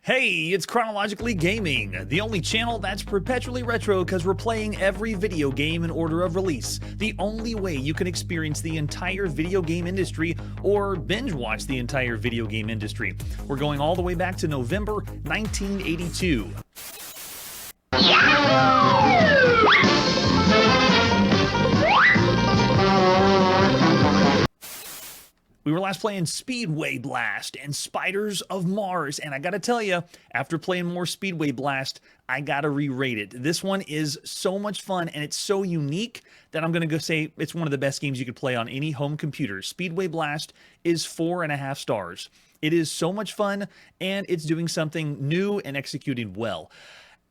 Hey, it's Chronologically Gaming, the only channel that's perpetually retro because we're playing every video game in order of release. The only way you can experience the entire video game industry or binge watch the entire video game industry. We're going all the way back to November 1982. We were last playing Speedway Blast and Spiders of Mars, and I gotta tell you, after playing more Speedway Blast, I gotta re-rate it. This one is so much fun, and it's so unique that I'm gonna go say it's one of the best games you could play on any home computer. Speedway Blast is 4.5 stars. It is so much fun, and it's doing something new and executing well.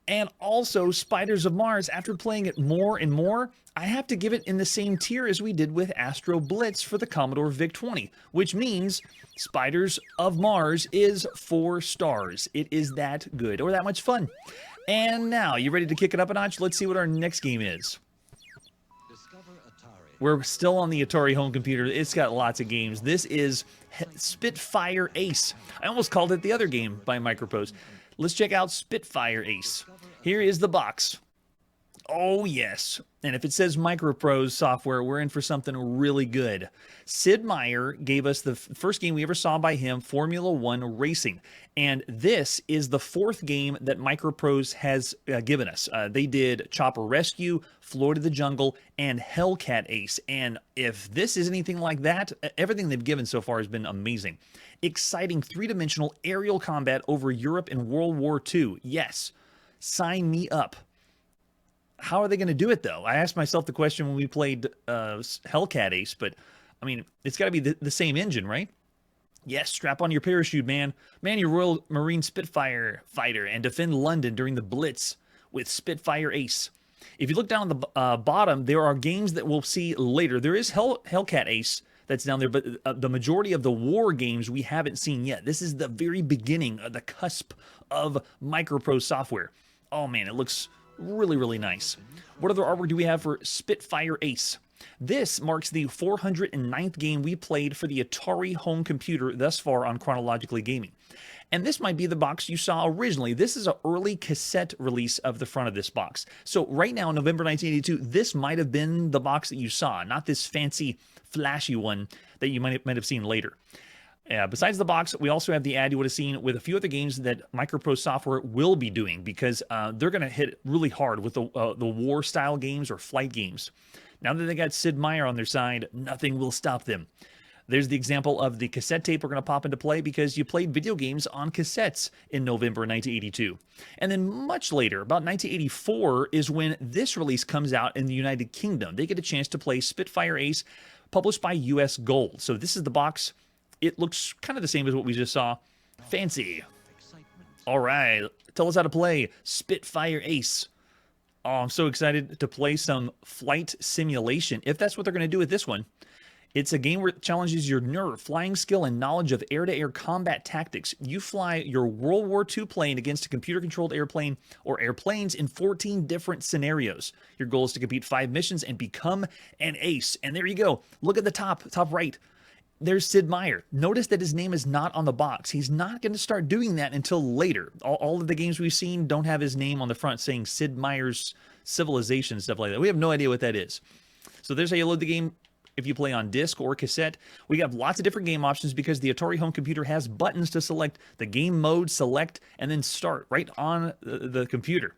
And also, Spiders of Mars, after playing it more and more, I have to give it in the same tier as we did with Astro Blitz for the Commodore VIC-20, which means Spiders of Mars is 4 stars. It is that good, or that much fun. And now, you ready to kick it up a notch? Let's see what our next game is. We're still on the Atari home computer. It's got lots of games. This is Spitfire Ace. I almost called it the other game by MicroProse. Let's check out Spitfire Ace. Here is the box. Oh, yes. And if it says MicroProse software, we're in for something really good. Sid Meier gave us the first game we ever saw by him, Formula One Racing. And this is the 4th game that MicroProse has given us. They did Chopper Rescue, Floor to the Jungle, and Hellcat Ace. And if this is anything like that, everything they've given so far has been amazing. Exciting 3-dimensional aerial combat over Europe in World War II. Yes, sign me up. How are they going to do it, though? I asked myself the question when we played Hellcat Ace, but, I mean, it's got to be the same engine, right? Yes, strap on your parachute, man. Man your Royal Marine Spitfire fighter and defend London during the Blitz with Spitfire Ace. If you look down on the bottom, there are games that we'll see later. There is Hellcat Ace that's down there, but the majority of the war games we haven't seen yet. This is the very beginning of the cusp of MicroProse software. Oh, man, it looks really, really nice. What other artwork do we have for Spitfire Ace? This marks the 409th game we played for the Atari home computer thus far on Chronologically Gaming. And this might be the box you saw originally. This is an early cassette release of the front of this box. So right now, November 1982, this might have been the box that you saw, not this fancy, flashy one that you might have seen later. Besides the box, we also have the ad you would have seen with a few other games that MicroProse software will be doing because they're going to hit really hard with the war-style games or flight games. Now that they got Sid Meier on their side, nothing will stop them. There's the example of the cassette tape we're going to pop into play because you played video games on cassettes in November 1982. And then much later, about 1984, is when this release comes out in the United Kingdom. They get a chance to play Spitfire Ace, published by US Gold. So this is the box. It looks kind of the same as what we just saw. Fancy. All right, tell us how to play Spitfire Ace. Oh, I'm so excited to play some flight simulation, if that's what they're going to do with this one. It's a game where it challenges your nerve, flying skill, and knowledge of air-to-air combat tactics. You fly your World War II plane against a computer-controlled airplane or airplanes in 14 different scenarios. Your goal is to complete 5 missions and become an ace. And there you go. Look at the top right. There's Sid Meier. Notice that his name is not on the box. He's not going to start doing that until later. All of the games we've seen don't have his name on the front saying Sid Meier's Civilization, stuff like that. We have no idea what that is. So there's how you load the game if you play on disc or cassette. We have lots of different game options because the Atari home computer has buttons to select the game mode, select, and then start right on the computer.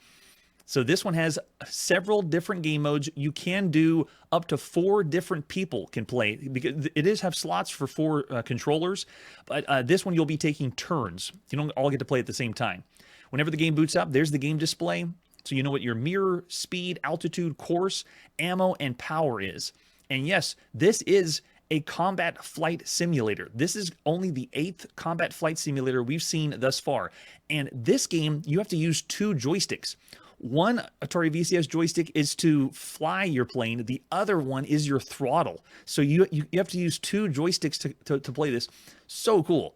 So this one has several different game modes. You can do up to 4 different people can play because it is have slots for 4 controllers. But this one you'll be taking turns. You don't all get to play at the same time. Whenever the game boots up, there's the game display. So you know what your mirror, speed, altitude, course, ammo, and power is. And yes, this is a combat flight simulator. This is only the 8th combat flight simulator we've seen thus far. And this game, you have to use 2 joysticks. One Atari VCS joystick is to fly your plane. The other one is your throttle. So you have to use 2 joysticks to play this. So cool.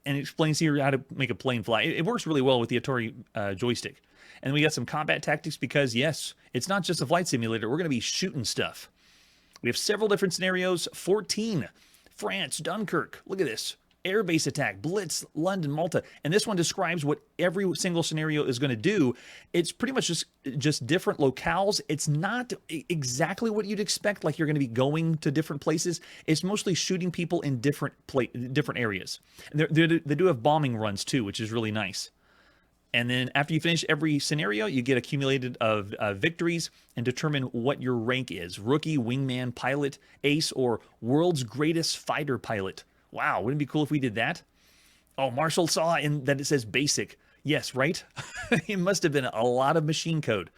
And it explains here how to make a plane fly. It works really well with the Atari joystick. And we got some combat tactics because, yes, it's not just a flight simulator. We're going to be shooting stuff. We have several different scenarios. 14. France, Dunkirk. Look at this. Airbase attack, blitz, London, Malta. And this one describes what every single scenario is going to do. It's pretty much just different locales. It's not exactly what you'd expect, like you're going to be going to different places. It's mostly shooting people in different areas. And they do have bombing runs too, which is really nice. And then after you finish every scenario, you get accumulated of victories and determine what your rank is. Rookie, wingman, pilot, ace, or world's greatest fighter pilot. Wow, wouldn't it be cool if we did that? Oh, Marshall saw that it says basic. Yes, right? It must have been a lot of machine code.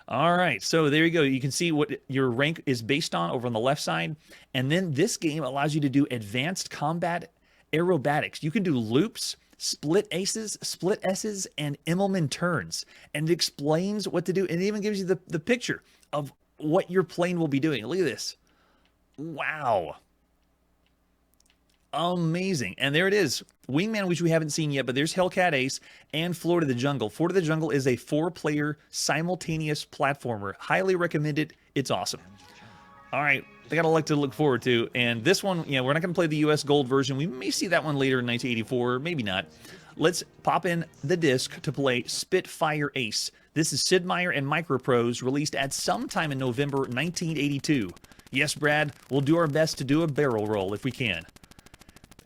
All right, so there you go. You can see what your rank is based on over on the left side. And then this game allows you to do advanced combat aerobatics. You can do loops, split aces, split S's, and Immelman turns. And it explains what to do. And it even gives you the picture of what your plane will be doing. Look at this. Wow. Amazing. And there it is. Wingman, which we haven't seen yet, but there's Hellcat Ace and Floor to the Jungle. Floor to the Jungle is a 4-player simultaneous platformer. Highly recommended. It's awesome. All right. They got a lot to look forward to. And this one, we're not going to play the US Gold version. We may see that one later in 1984, maybe not. Let's pop in the disc to play Spitfire Ace. This is Sid Meier and MicroProse, released at some time in November 1982. Yes, Brad, we'll do our best to do a barrel roll if we can.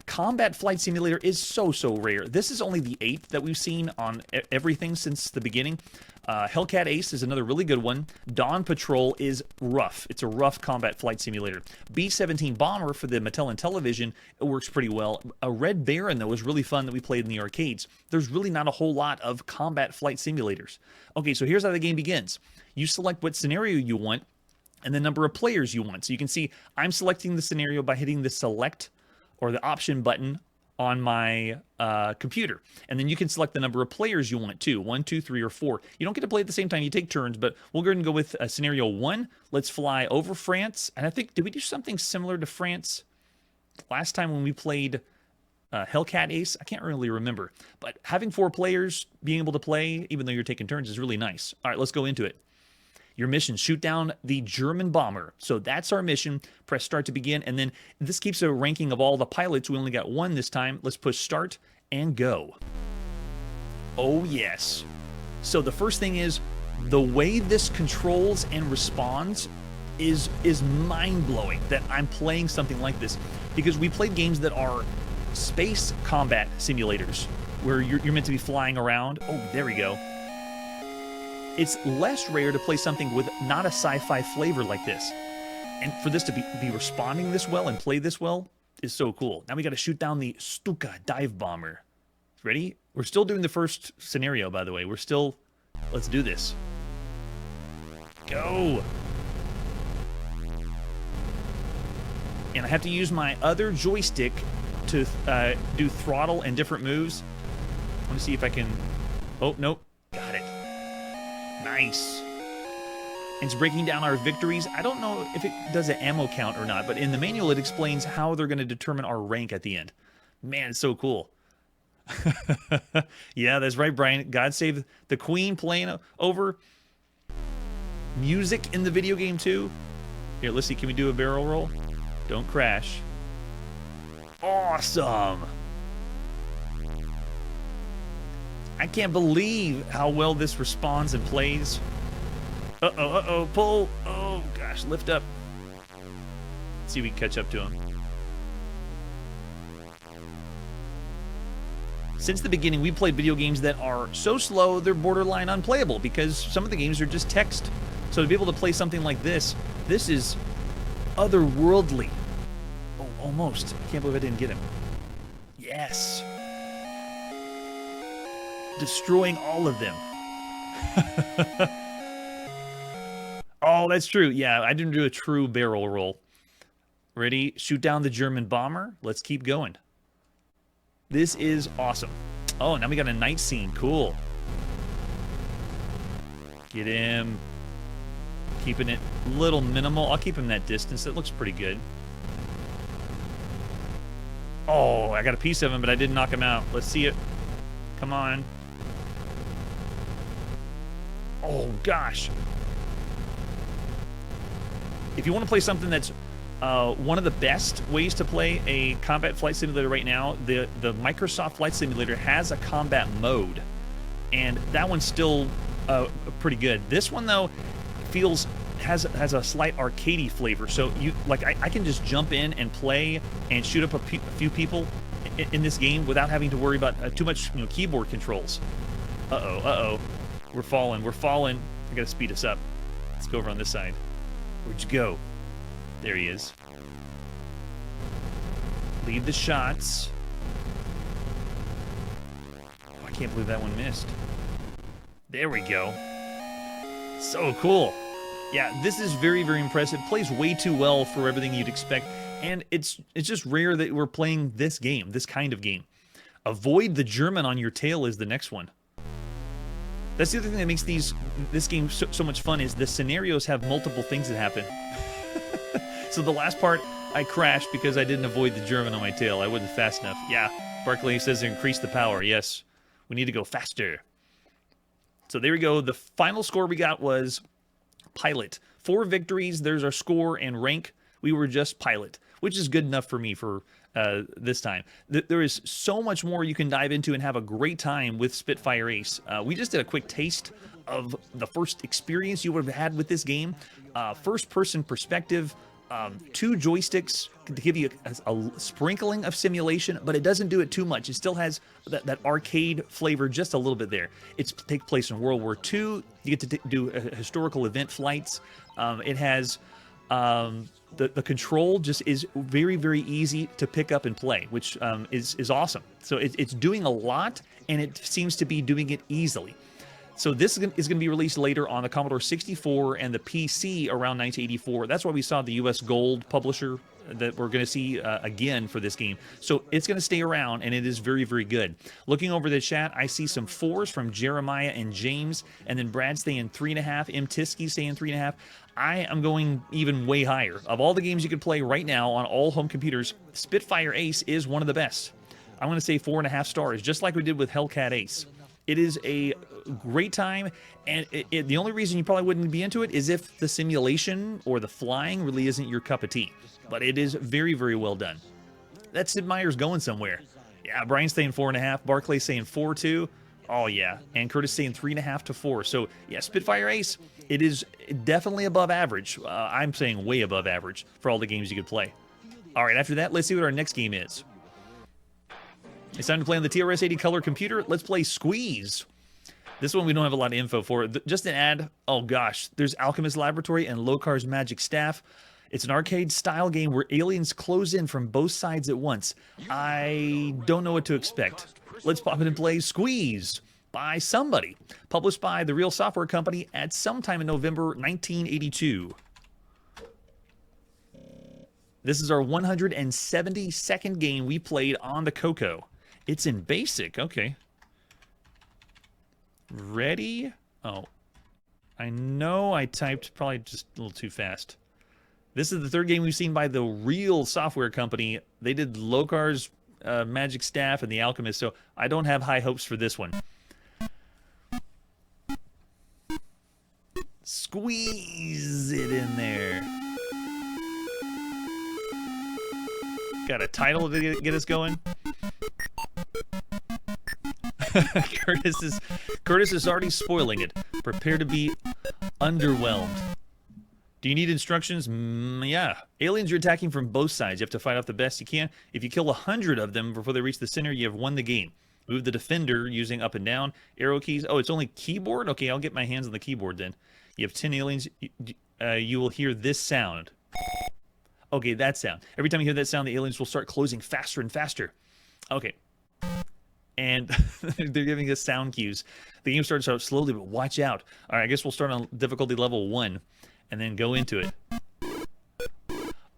Combat Flight Simulator is so rare. This is only the 8th that we've seen on everything since the beginning. Hellcat Ace is another really good one. Dawn Patrol is rough. It's a rough combat flight simulator. B-17 Bomber for the Mattel Intellivision, it works pretty well. A Red Baron, though, is really fun that we played in the arcades. There's really not a whole lot of combat flight simulators. Okay, so here's how the game begins. You select what scenario you want and the number of players you want. So you can see I'm selecting the scenario by hitting the select or the option button on my computer. And then you can select the number of players you want too. 1, 2, 3, or 4. You don't get to play at the same time. You take turns, but we'll go ahead and go with scenario 1. Let's fly over France. And I think, did we do something similar to France last time when we played Hellcat Ace? I can't really remember. But having 4 players being able to play, even though you're taking turns, is really nice. All right, let's go into it. Your mission, shoot down the German bomber. So that's our mission. Press start to begin. And then this keeps a ranking of all the pilots. We only got 1 this time. Let's push start and go. Oh, yes. So the first thing is the way this controls and responds is mind-blowing that I'm playing something like this, because we played games that are space combat simulators where you're meant to be flying around. Oh, there we go. It's less rare to play something with not a sci-fi flavor like this. And for this to be responding this well and play this well is so cool. Now we got to shoot down the Stuka dive bomber. Ready? We're still doing the first scenario, by the way. Let's do this. Go! And I have to use my other joystick to do throttle and different moves. I want to see if I can... Oh, nope. Got it. Nice. It's breaking down our victories. I don't know if it does an ammo count or not, but in the manual it explains how they're going to determine our rank at the end. Man, it's so cool. Yeah, that's right, Brian. God Save the Queen playing over. Music in the video game too. Here, let's see. Can we do a barrel roll? Don't crash. Awesome. I can't believe how well this responds and plays. Uh-oh, pull. Oh, gosh, lift up. Let's see if we can catch up to him. Since the beginning, we played video games that are so slow, they're borderline unplayable because some of the games are just text. So to be able to play something like this is otherworldly. Oh, almost. I can't believe I didn't get him. Yes. Destroying all of them. Oh, that's true. Yeah, I didn't do a true barrel roll. Ready? Shoot down the German bomber. Let's keep going. This is awesome. Oh, now we got a night scene. Cool. Get him. Keeping it a little minimal. I'll keep him that distance. It looks pretty good. Oh, I got a piece of him, but I didn't knock him out. Let's see it. Come on. Oh, gosh. If you want to play something that's one of the best ways to play a combat flight simulator right now, the Microsoft Flight Simulator has a combat mode, and that one's still pretty good. This one though has a slight arcadey flavor. So I can just jump in and play and shoot up a few people in this game without having to worry about too much keyboard controls. Uh-oh. We're falling. I gotta speed us up. Let's go over on this side. Where'd you go? There he is. Lead the shots. Oh, I can't believe that one missed. There we go. So cool. Yeah, this is very, very impressive. Plays way too well for everything you'd expect. And it's just rare that we're playing this game, this kind of game. Avoid the German on your tail is the next one. That's the other thing that makes this game so much fun is the scenarios have multiple things that happen. So the last part, I crashed because I didn't avoid the German on my tail. I wasn't fast enough. Yeah, Barclay says increase the power. Yes, we need to go faster. So there we go. The final score we got was pilot. 4 victories. There's our score and rank. We were just pilot, which is good enough for me for this time. There is so much more you can dive into and have a great time with Spitfire Ace. We just did a quick taste of the first experience you would have had with this game. First-person perspective. 2 joysticks to give you a sprinkling of simulation, but it doesn't do it too much. It still has that arcade flavor just a little bit there. It takes place in World War II. You get to do historical event flights. It has the control just is very, very easy to pick up and play, which is awesome. So it's doing a lot, and it seems to be doing it easily. So this is going to be released later on the Commodore 64 and the PC around 1984. That's why we saw the US Gold publisher that we're going to see again for this game. So it's going to stay around, and it is very, very good. Looking over the chat, I see some 4s from Jeremiah and James, and then Brad staying 3.5, M. Tiskey staying 3.5. I am going even way higher. Of all the games you could play right now on all home computers, Spitfire Ace is one of the best. I'm going to say 4.5 stars, just like we did with Hellcat Ace. It is a great time, and the only reason you probably wouldn't be into it is if the simulation or the flying really isn't your cup of tea. But it is very, very well done. That Sid Meier's going somewhere. Yeah, Brian's saying 4.5, Barclay's saying 4 too. Oh yeah, and Curtis saying 3.5 to 4. So yeah, Spitfire Ace, it is definitely above average. I'm saying way above average for all the games you could play. All right, after that, let's see what our next game is. It's time to play on the TRS-80 color computer. Let's play Squeeze. This one we don't have a lot of info for. Just an ad. Oh gosh, there's Alchemist Laboratory and Lokar's Magic Staff. It's an arcade-style game where aliens close in from both sides at once. I don't know what to expect. Let's pop in and play Squeeze by somebody. Published by the Real Software Company at sometime in November 1982. This is our 172nd game we played on the Coco. It's in BASIC. Okay. Ready? Oh. I know I typed probably just a little too fast. This is the 3rd game we've seen by the Real Software Company. They did Lokar's Magic Staff and The Alchemist, so I don't have high hopes for this one. Squeeze it in there. Got a title to get us going? Curtis is already spoiling it. Prepare to be underwhelmed. Do you need instructions? Yeah. Aliens are attacking from both sides. You have to fight off the best you can. If you kill 100 of them before they reach the center, you have won the game. Move the defender using up and down. Arrow keys. Oh, it's only keyboard? Okay, I'll get my hands on the keyboard then. You have 10 aliens. You will hear this sound. Okay, that sound. Every time you hear that sound, the aliens will start closing faster and faster. Okay. And they're giving us sound cues. The game starts out slowly, but watch out. All right, I guess we'll start on difficulty level 1 and then go into it.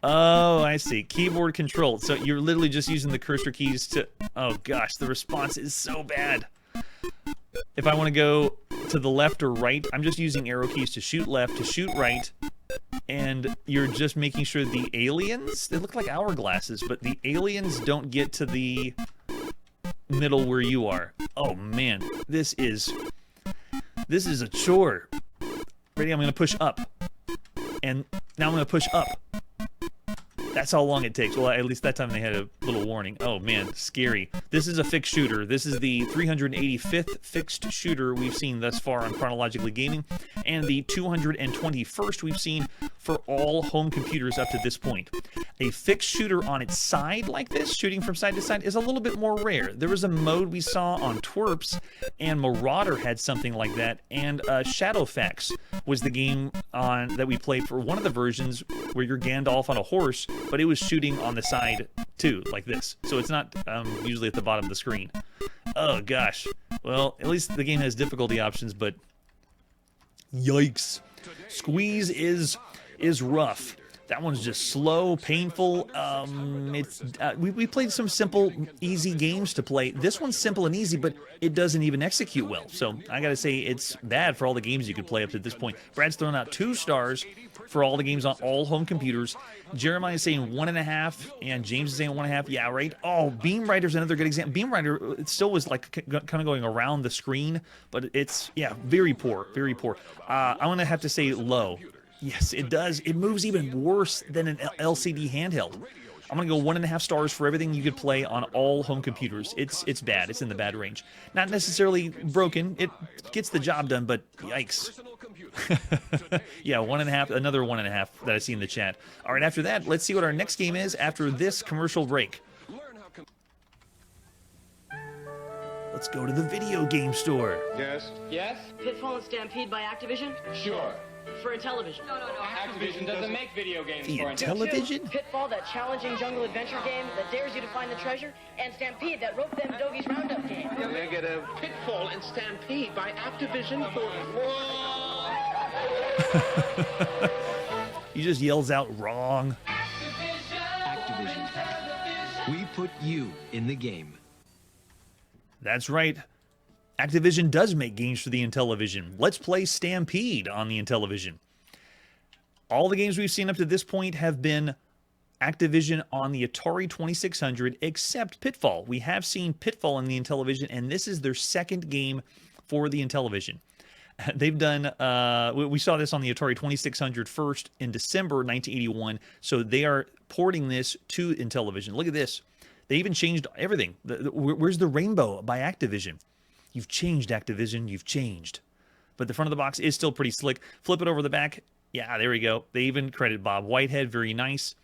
Oh, I see. Keyboard control. So you're literally just using the cursor keys to... Oh, gosh, the response is so bad. If I want to go to the left or right, I'm just using arrow keys to shoot left, to shoot right. And you're just making sure the aliens... They look like hourglasses, but the aliens don't get to the middle where you are. Oh, man. This is a chore. Ready? I'm going to push up. And now I'm going to push up. That's how long it takes. Well, at least that time they had a little warning. Oh man, scary. This is a fixed shooter. This is the 385th fixed shooter we've seen thus far on Chronologically Gaming, and the 221st we've seen for all home computers up to this point. A fixed shooter on its side like this, shooting from side to side, is a little bit more rare. There was a mode we saw on Twerps, and Marauder had something like that, and Shadowfax was the game that we played for one of the versions where you're Gandalf on a horse, but it was shooting on the side too, like this. So it's not usually at the bottom of the screen. Oh gosh. Well, at least the game has difficulty options, but yikes. Squeeze is rough. That one's just slow, painful. We played some simple, easy games to play. This one's simple and easy, but it doesn't even execute well. So I gotta say, it's bad for all the games you could play up to this point. Brad's thrown out 2 stars for all the games on all home computers. Jeremiah is saying 1.5, and James is saying 1.5. Yeah, right. Oh, Beam Rider's another good example. Beam Rider, it still was like kind of going around the screen, but it's, yeah, very poor, very poor. I'm gonna have to say low. Yes, it does. It moves even worse than an LCD handheld. I'm going to go 1.5 stars for everything you could play on all home computers. It's bad. It's in the bad range. Not necessarily broken. It gets the job done, but yikes. Yeah, 1.5, another 1.5 that I see in the chat. All right, after that, let's see what our next game is after this commercial break. Let's go to the video game store. Yes? Yes? Pitfall and Stampede by Activision? Sure. For Intellivision. No. Activision doesn't make video games The for Intellivision? Pitfall, that challenging jungle adventure game that dares you to find the treasure, and Stampede, that rope them doggies roundup game. Negative. Pitfall and Stampede by Activision for... He just yells out wrong. Activision. We put you in the game. That's right. Activision does make games for the Intellivision. Let's play Stampede on the Intellivision. All the games we've seen up to this point have been Activision on the Atari 2600, except Pitfall. We have seen Pitfall on the Intellivision, and this is their second game for the Intellivision. They've done, we saw this on the Atari 2600 first in December 1981, so they are porting this to Intellivision. Look at this. They even changed everything. Where's the rainbow by Activision? You've changed, Activision. You've changed. But the front of the box is still pretty slick. Flip it over the back. Yeah, there we go. They even credit Bob Whitehead. Very nice.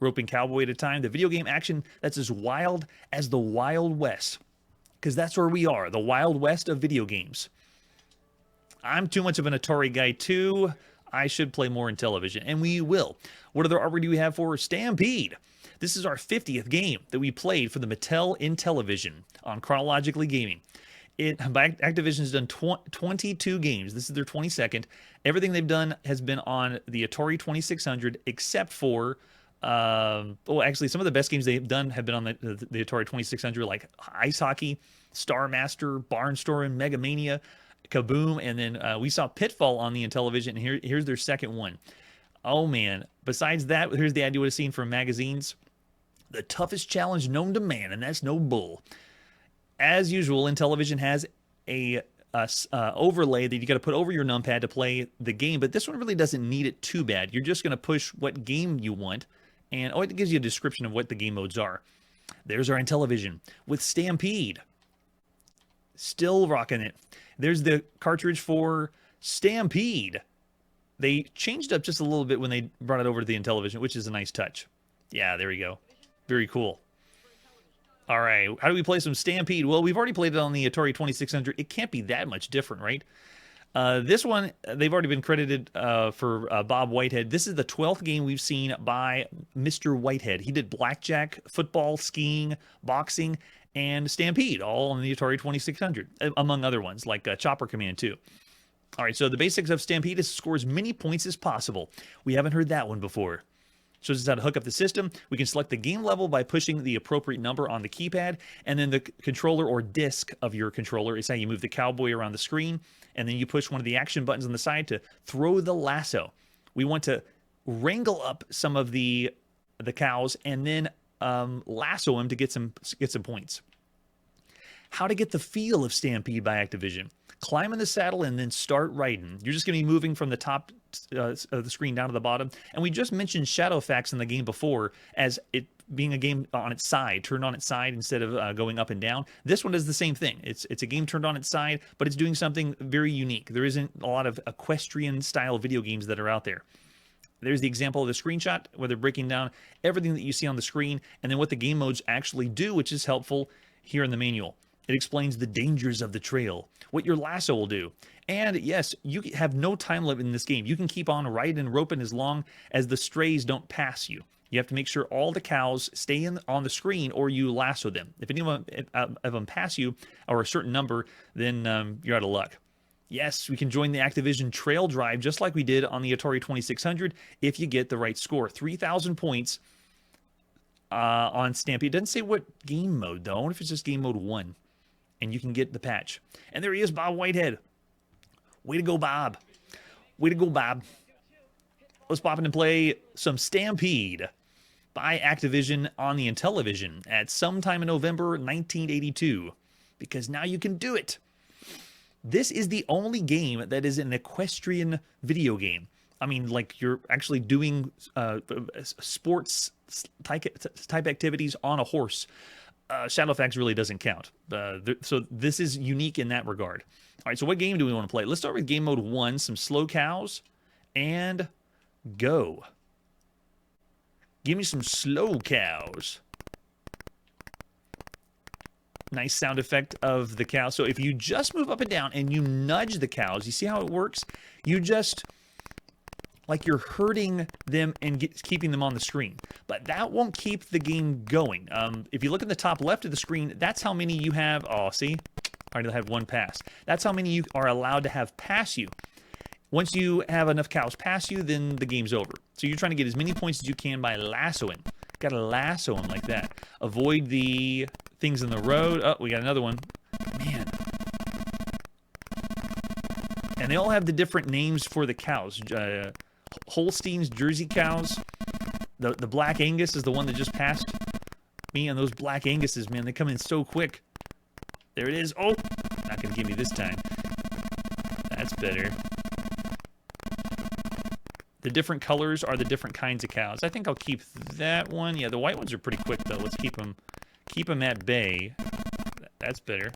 Roping cowboy at a time. The video game action that's as wild as the Wild West. Because that's where we are. The Wild West of video games. I'm too much of an Atari guy, too. I should play more Intellivision. And we will. What other artwork do we have for Stampede? This is our 50th game that we played for the Mattel Intellivision on Chronologically Gaming. Activision has done 22 games. This is their 22nd. Everything they've done has been on the Atari 2600, except for, actually, some of the best games they've done have been on the Atari 2600, like Ice Hockey, Star Master, Barnstorming, Mega Mania, Kaboom, and then we saw Pitfall on the Intellivision, and here's their second one. Oh, man. Besides that, here's the ad you would have seen from magazines. The toughest challenge known to man, and that's no bull. As usual, Intellivision has a overlay that you got to put over your numpad to play the game, but this one really doesn't need it too bad. You're just going to push what game you want, and it gives you a description of what the game modes are. There's our Intellivision with Stampede. Still rocking it. There's the cartridge for Stampede. They changed up just a little bit when they brought it over to the Intellivision, which is a nice touch. Yeah, there we go. Very cool. All right, how do we play some Stampede? Well, we've already played it on the Atari 2600. It can't be that much different, right? This one, they've already been credited for Bob Whitehead. This is the 12th game we've seen by Mr. Whitehead. He did blackjack, football, skiing, boxing, and Stampede, all on the Atari 2600, among other ones, like Chopper Command 2. All right, so the basics of Stampede is to score as many points as possible. We haven't heard that one before. Shows us how to hook up the system. We can select the game level by pushing the appropriate number on the keypad, and then the controller or disc of your controller is how you move the cowboy around the screen, and then you push one of the action buttons on the side to throw the lasso. We want to wrangle up some of the cows and then lasso them to get some points. How to get the feel of Stampede by Activision. Climb in the saddle and then start riding. You're just going to be moving from the top of the screen down to the bottom. And we just mentioned Shadowfax in the game before as it being a game on its side, turned on its side instead of going up and down. This one does the same thing. It's a game turned on its side, but it's doing something very unique. There isn't a lot of equestrian style video games that are out there. There's the example of the screenshot where they're breaking down everything that you see on the screen and then what the game modes actually do, which is helpful here in the manual. It explains the dangers of the trail, what your lasso will do. And yes, you have no time limit in this game. You can keep on riding and roping as long as the strays don't pass you. You have to make sure all the cows stay on the screen or you lasso them. If any of them pass you or a certain number, then you're out of luck. Yes, we can join the Activision Trail Drive just like we did on the Atari 2600 if you get the right score. 3,000 points on Stampede. It doesn't say what game mode, though. I wonder if it's just game mode 1. And you can get the patch. And there he is, Bob Whitehead. Way to go, Bob. Way to go, Bob. Let's pop in and play some Stampede by Activision on the Intellivision at sometime in November 1982. Because now you can do it. This is the only game that is an equestrian video game. I mean, like you're actually doing sports type activities on a horse. Shadowfax really doesn't count. So this is unique in that regard. All right, so what game do we want to play? Let's start with game mode 1, some slow cows, and go. Give me some slow cows. Nice sound effect of the cow. So if you just move up and down and you nudge the cows, you see how it works? You just, like you're hurting them and keeping them on the screen. But that won't keep the game going. If you look at the top left of the screen, that's how many you have. Oh, see? I already had one pass. That's how many you are allowed to have pass you. Once you have enough cows pass you, then the game's over. So you're trying to get as many points as you can by lassoing. Got to lasso them like that. Avoid the things in the road. Oh, we got another one. Man. And they all have the different names for the cows. Holsteins, Jersey cows. The Black Angus is the one that just passed me. And those Black Anguses, man, they come in so quick. There it is. Oh, not going to give me this time. That's better. The different colors are the different kinds of cows. I think I'll keep that one. Yeah, the white ones are pretty quick, though. Let's keep them at bay. That's better.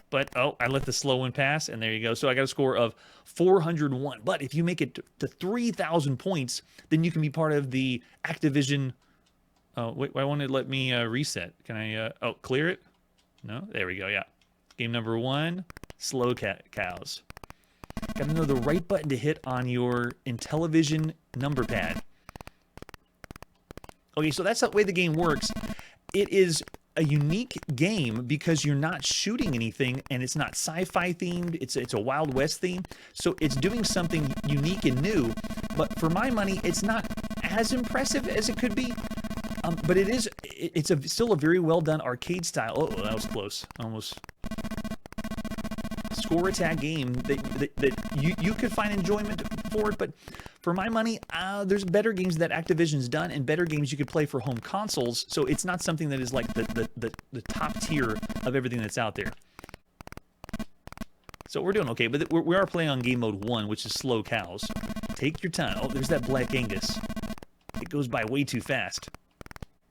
But, oh, I let the slow one pass, and there you go. So I got a score of 401. But if you make it to 3,000 points, then you can be part of the Activision... Oh, wait, why won't it let me reset? Can I... oh, clear it? No? There we go, yeah. Game number 1, slow cows. Got to know the right button to hit on your Intellivision number pad. Okay, so that's the way the game works. It is a unique game because you're not shooting anything and it's not sci-fi themed. It's a Wild West theme. So it's doing something unique and new. But for my money, it's not as impressive as it could be. But it's still a very well done arcade style. Oh, that was close. Almost. Score attack game that you could find enjoyment for it, but for my money, there's better games that Activision's done and better games you could play for home consoles, so it's not something that is like the top tier of everything that's out there. So we're doing okay, but we are playing on game mode 1, which is slow cows. Take your time. Oh, there's that Black Angus. It goes by way too fast.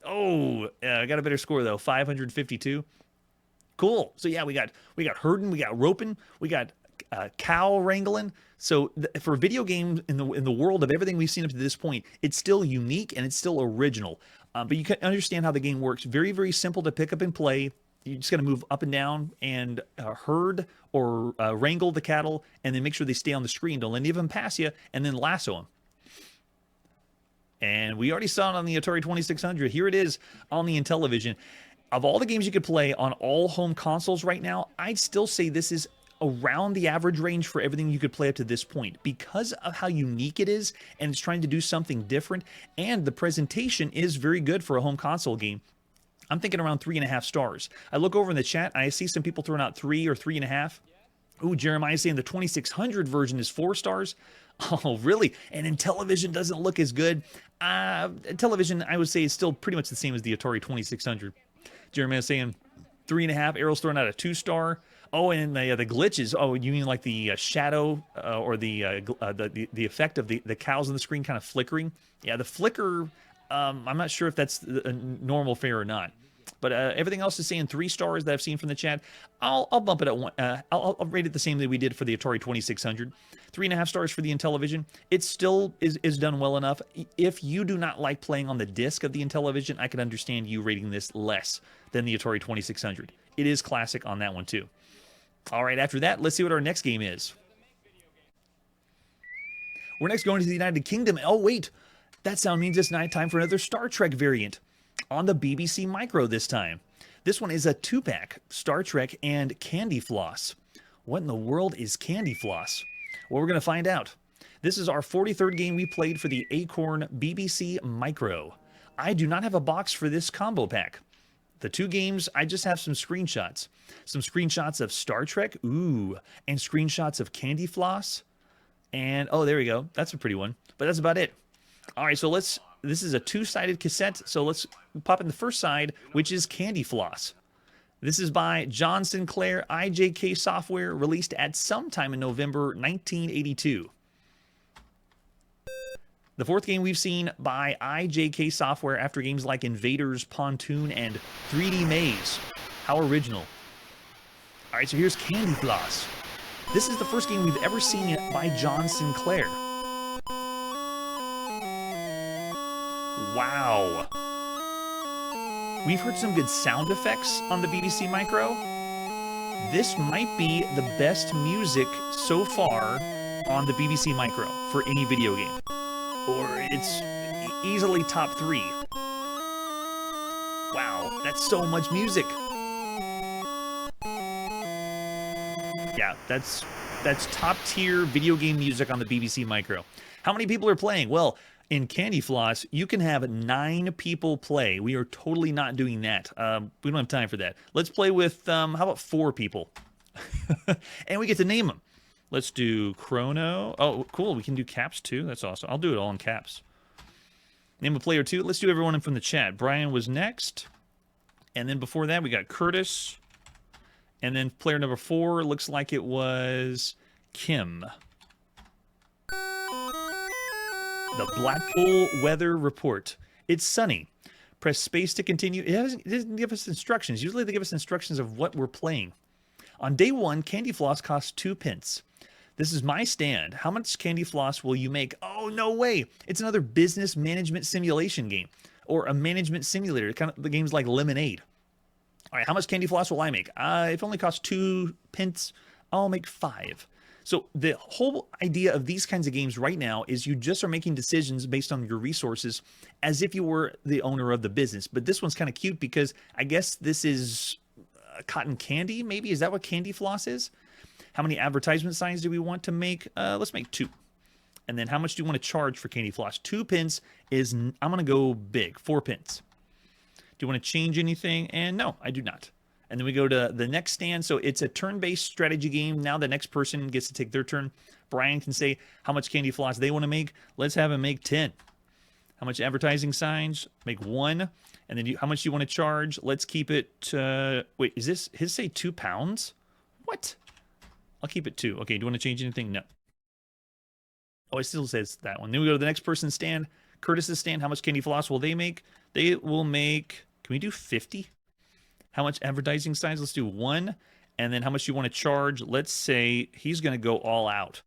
Oh, I got a better score though, 552. Cool. So yeah, we got herding, we got roping, we got cow wrangling. So for video games in the world of everything we've seen up to this point, it's still unique and it's still original. But you can understand how the game works. Very, very simple to pick up and play. You just got to move up and down and herd or wrangle the cattle, and then make sure they stay on the screen. Don't let any of them pass you, and then lasso them. And we already saw it on the Atari 2600. Here it is on the Intellivision. Of all the games you could play on all home consoles right now, I'd still say this is around the average range for everything you could play up to this point because of how unique it is and it's trying to do something different, and the presentation is very good for a home console game. I'm thinking around 3.5 stars. I look over in the chat, I see some people throwing out 3 or 3.5. Ooh, Jeremiah's saying the 2600 version is 4 stars. Oh, really? And Intellivision doesn't look as good. Intellivision, I would say, is still pretty much the same as the Atari 2600. Jeremiah saying 3.5. Arrow's throwing out a 2-star. Oh, and the glitches. Oh, you mean like the shadow or the effect of the cows on the screen kind of flickering? Yeah, the flicker. I'm not sure if that's a normal fare or not. But everything else is saying 3 stars that I've seen from the chat. I'll bump it at 1. I'll rate it the same that we did for the Atari 2600. 3.5 stars for the Intellivision. It still is done well enough. If you do not like playing on the disc of the Intellivision, I can understand you rating this less than the Atari 2600. It is classic on that one too. All right, after that, let's see what our next game is. We're next going to the United Kingdom. Oh, wait. That sound means it's night time for another Star Trek variant. On the BBC Micro this time. This one is a 2-pack, Star Trek and Candy Floss. What in the world is Candy Floss? Well, we're going to find out. This is our 43rd game we played for the Acorn BBC Micro. I do not have a box for this combo pack. The 2 games, I just have some screenshots. Some screenshots of Star Trek, ooh, and screenshots of Candy Floss. And, oh, there we go. That's a pretty one. But that's about it. All right, so this is a 2-sided cassette, so let's pop in the first side, which is Candy Floss. This is by John Sinclair IJK Software, released at sometime in November 1982. The 4th game we've seen by IJK Software after games like Invaders, Pontoon, and 3D Maze. How original. All right, so here's Candy Floss. This is the first game we've ever seen by John Sinclair. Wow. We've heard some good sound effects on the BBC Micro. This might be the best music so far on the BBC Micro for any video game. Or it's easily top 3. Wow, that's so much music. Yeah, that's top tier video game music on the BBC Micro. How many people are playing? Well, in Candy Floss, you can have 9 people play. We are totally not doing that. We don't have time for that. Let's play with, how about 4 people? And we get to name them. Let's do Chrono. Oh, cool. We can do caps too. That's awesome. I'll do it all in caps. Name a player 2. Let's do everyone from the chat. Brian was next. And then before that, we got Curtis. And then player number 4 looks like it was Kim. The Blackpool Weather Report. It's sunny. Press space to continue. It doesn't give us instructions. Usually they give us instructions of what we're playing. On day 1, Candy Floss costs 2 pence. This is my stand. How much Candy Floss will you make? Oh, no way. It's another business management simulation game. Or a management simulator. Kind of the games like Lemonade. All right, how much Candy Floss will I make? If it only costs 2 pence, I'll make 5. So the whole idea of these kinds of games right now is you just are making decisions based on your resources as if you were the owner of the business. But this one's kind of cute because I guess this is cotton candy, maybe? Is that what Candy Floss is? How many advertisement signs do we want to make? Let's make 2. And then how much do you want to charge for Candy Floss? 2 pence is, I'm going to go big, 4 pence. Do you want to change anything? And no, I do not. And then we go to the next stand. So it's a turn-based strategy game. Now the next person gets to take their turn. Brian can say how much Candy Floss they want to make. Let's have him make 10. How much advertising signs? Make 1. And then how much do you want to charge? Let's keep it, wait, is this, his say 2 pounds? What? I'll keep it 2. Okay, do you want to change anything? No. Oh, it still says that one. Then we go to the next person's stand. Curtis's stand. How much Candy Floss will they make? They will make, can we do 50? How much advertising signs? Let's do 1. And then how much do you want to charge? Let's say he's going to go all out.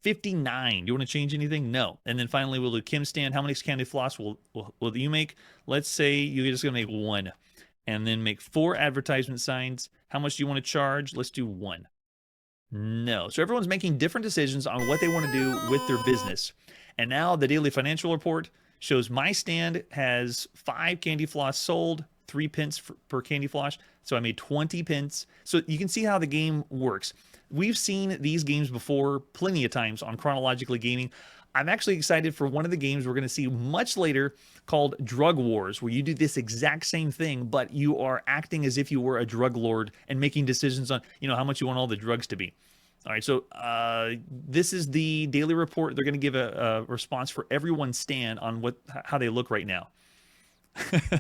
59. Do you want to change anything? No. And then finally, we'll do Kim's stand. How many Candy Floss will you make? Let's say you're just going to make 1. And then make 4 advertisement signs. How much do you want to charge? Let's do 1. No. So everyone's making different decisions on what they want to do with their business. And now the daily financial report shows my stand has 5 Candy Floss sold, 3 pence per Candy Floss. So I made 20 pence. So you can see how the game works. We've seen these games before plenty of times on Chronologically Gaming. I'm actually excited for one of the games we're going to see much later called Drug Wars, where you do this exact same thing, but you are acting as if you were a drug lord and making decisions on, you know, how much you want all the drugs to be. All right, so this is the daily report. They're going to give a response for everyone's stand on how they look right now.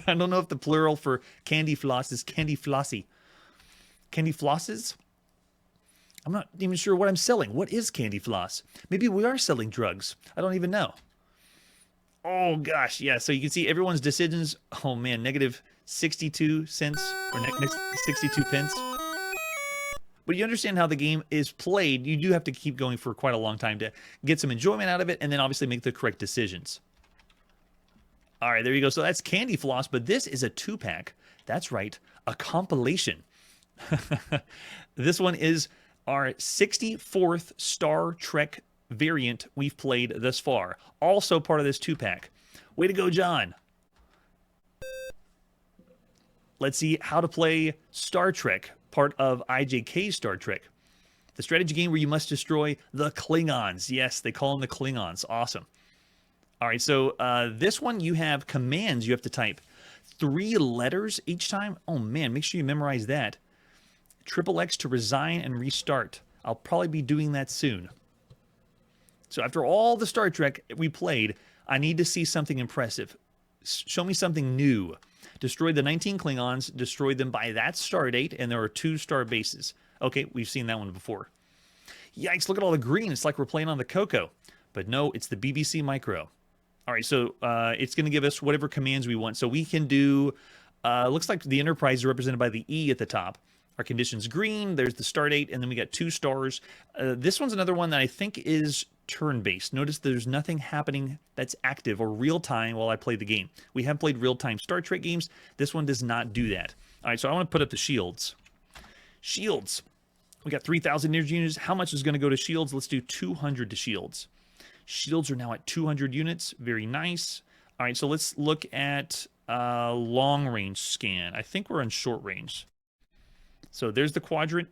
I don't know if the plural for Candy Floss is Candy Flossy. Candy Flosses? I'm not even sure what I'm selling. What is Candy Floss? Maybe we are selling drugs. I don't even know. Oh, gosh. Yeah, so you can see everyone's decisions. Oh, man, negative 62 cents or 62 pence. But you understand how the game is played. You do have to keep going for quite a long time to get some enjoyment out of it and then obviously make the correct decisions. All right, there you go. So that's Candy Floss, but this is a 2-pack. That's right, a compilation. This one is our 64th Star Trek variant we've played thus far. Also part of this 2-pack. Way to go, John. Let's see how to play Star Trek, part of IJK's Star Trek. The strategy game where you must destroy the Klingons. Yes, they call them the Klingons. Awesome. All right, so this one you have commands you have to type. 3 letters each time. Oh, man, make sure you memorize that. XXX to resign and restart. I'll probably be doing that soon. So after all the Star Trek we played, I need to see something impressive. Show me something new. Destroy the 19 Klingons, destroy them by that star date, and there are 2 star bases. Okay, we've seen that one before. Yikes, look at all the green. It's like we're playing on the Coco. But no, it's the BBC Micro. All right, so it's going to give us whatever commands we want. So we can do, looks like the Enterprise is represented by the E at the top. Our condition's green, there's the star date, and then we got 2 stars. This one's another one that I think is turn-based. Notice there's nothing happening that's active or real-time while I play the game. We have played real-time Star Trek games. This one does not do that. All right, so I want to put up the shields. Shields. We got 3,000 energy units. How much is going to go to shields? Let's do 200 to shields. Shields are now at 200 units. Very nice. All right, so let's look at long-range scan. I think we're in short range. So there's the quadrant.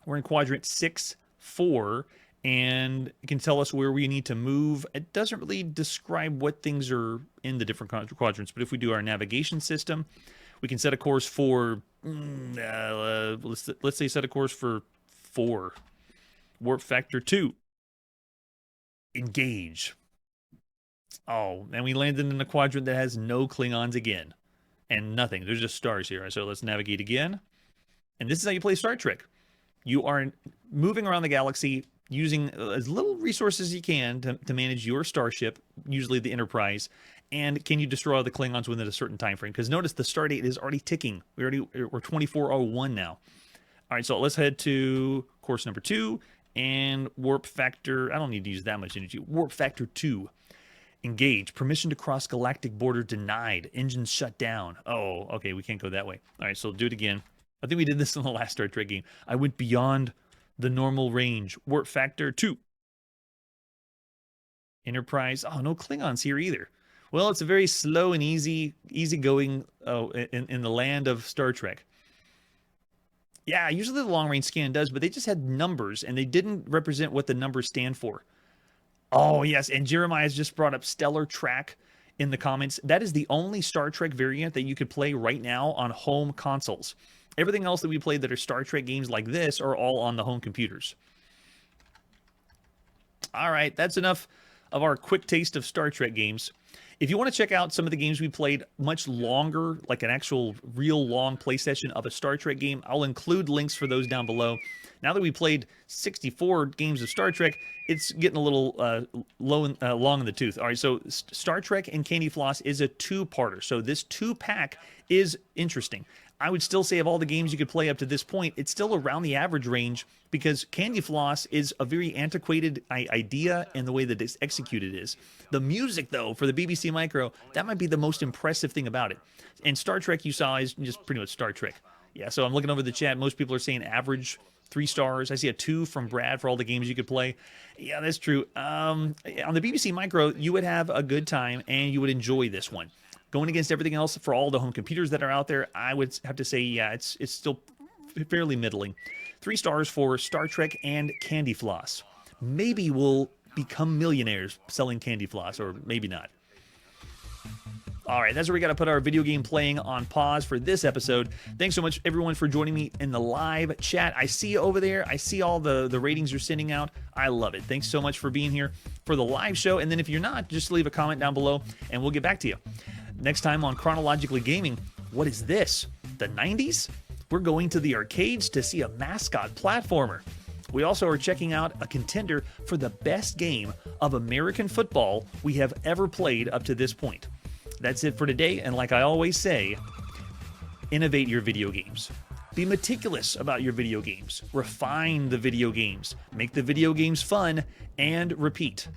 We're in quadrant 6, 4, and it can tell us where we need to move. It doesn't really describe what things are in the different quadrants, but if we do our navigation system, we can set a course for, let's say set a course for 4. Warp factor 2. Engage. Oh, and we landed in a quadrant that has no Klingons again. And nothing. There's just stars here. So let's navigate again. And this is how you play Star Trek. You are moving around the galaxy using as little resources as you can to manage your starship, usually the Enterprise. And can you destroy all the Klingons within a certain time frame? Because notice the star date is already ticking. We're 2401 now. All right, so let's head to course number 2 and warp factor. I don't need to use that much energy. Warp factor 2. Engage. Permission to cross galactic border denied. Engines shut down. Oh, okay, we can't go that way. All right, so do it again. I think we did this in the last Star Trek game. I went beyond the normal range. Warp factor 2. Enterprise. Oh, no Klingons here either. Well, it's a very slow and easygoing in the land of Star Trek. Yeah, usually the long-range scan does, but they just had numbers, and they didn't represent what the numbers stand for. Oh, yes, and Jeremiah's just brought up Stellar Track in the comments. That is the only Star Trek variant that you could play right now on home consoles. Everything else that we played that are Star Trek games like this are all on the home computers. All right, that's enough of our quick taste of Star Trek games. If you want to check out some of the games we played much longer, like an actual real long play session of a Star Trek game, I'll include links for those down below. Now that we played 64 games of Star Trek, it's getting a little long in the tooth. All right, so Star Trek and Candy Floss is a 2-parter. So this 2-pack is interesting. I would still say of all the games you could play up to this point, it's still around the average range because Candy Floss is a very antiquated idea and the way that it's executed is. The music, though, for the BBC Micro, that might be the most impressive thing about it. And Star Trek you saw is just pretty much Star Trek. Yeah, so I'm looking over the chat. Most people are saying average 3 stars. I see a 2 from Brad for all the games you could play. Yeah, that's true. On the BBC Micro, you would have a good time and you would enjoy this one. Going against everything else for all the home computers that are out there, I would have to say, yeah, it's still fairly middling. 3 stars for Star Trek and Candy Floss. Maybe we'll become millionaires selling Candy Floss, or maybe not. All right, that's where we got to put our video game playing on pause for this episode. Thanks so much, everyone, for joining me in the live chat. I see you over there. I see all the ratings you're sending out. I love it. Thanks so much for being here for the live show. And then if you're not, just leave a comment down below, and we'll get back to you. Next time on Chronologically Gaming, what is this? The 90s? We're going to the arcades to see a mascot platformer. We also are checking out a contender for the best game of American football we have ever played up to this point. That's it for today, and like I always say, innovate your video games. Be meticulous about your video games. Refine the video games. Make the video games fun, and repeat.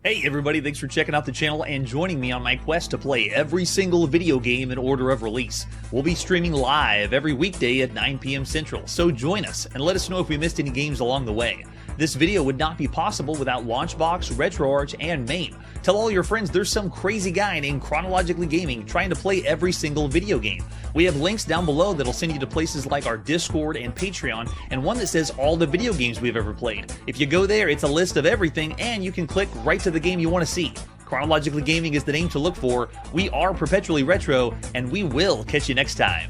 Hey everybody, thanks for checking out the channel and joining me on my quest to play every single video game in order of release. We'll be streaming live every weekday at 9 p.m. Central, so join us and let us know if we missed any games along the way. This video would not be possible without Launchbox, RetroArch, and MAME. Tell all your friends there's some crazy guy named Chronologically Gaming trying to play every single video game. We have links down below that'll send you to places like our Discord and Patreon, and one that says all the video games we've ever played. If you go there, it's a list of everything, and you can click right to the game you want to see. Chronologically Gaming is the name to look for. We are perpetually retro, and we will catch you next time.